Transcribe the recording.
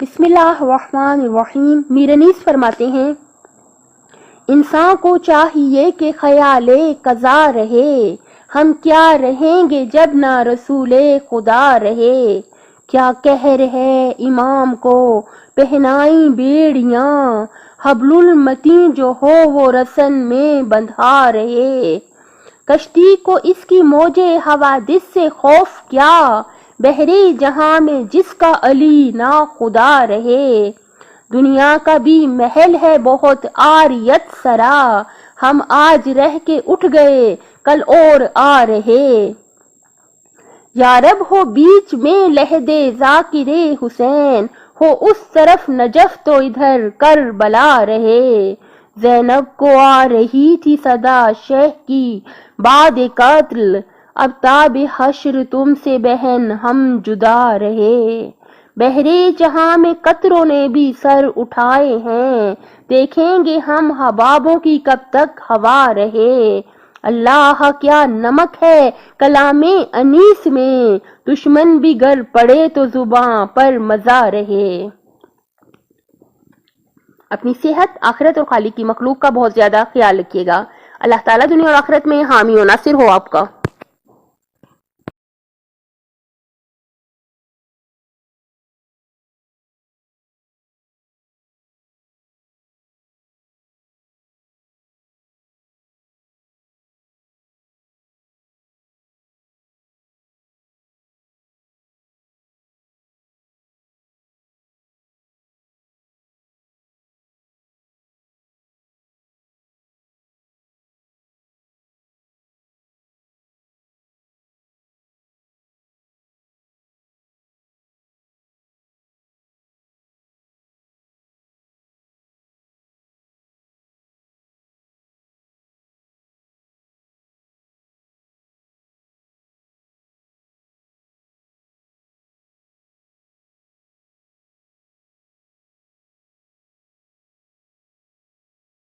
بسم اللہ الرحمن الرحیم۔ میر انیس فرماتے ہیں انسان کو چاہیے کہ خیال قضا رہے، ہم کیا رہیں گے جب نہ رسول خدا رہے۔ کیا قہر ہے امام کو پہنائی بیڑیاں، حبل المتین جو ہو وہ رسن میں بندھا رہے۔ کشتی کو اس کی موج حوادث سے خوف کیا، بحری جہاں میں جس کا علی نا خدا رہے۔ دنیا کا بھی محل ہے بہت عاریت سرا، ہم آج رہ کے اٹھ گئے کل اور آ رہے۔ یارب ہو بیچ میں لحد ذاکر حسین، ہو اس طرف نجف تو ادھر کربلا رہے۔ زینب کو آ رہی تھی صدا شیخ کی بعد قتل، اب تاب حشر تم سے بہن ہم جدا رہے۔ بحرے جہاں میں قطروں نے بھی سر اٹھائے ہیں، دیکھیں گے ہم حبابوں کی کب تک ہوا رہے۔ اللہ کیا نمک ہے کلام انیس میں، دشمن بھی گر پڑے تو زباں پر مزہ رہے۔ اپنی صحت، آخرت اور خالق کی مخلوق کا بہت زیادہ خیال رکھیے گا۔ اللہ تعالیٰ دنیا اور آخرت میں حامی و ناصر ہو آپ کا۔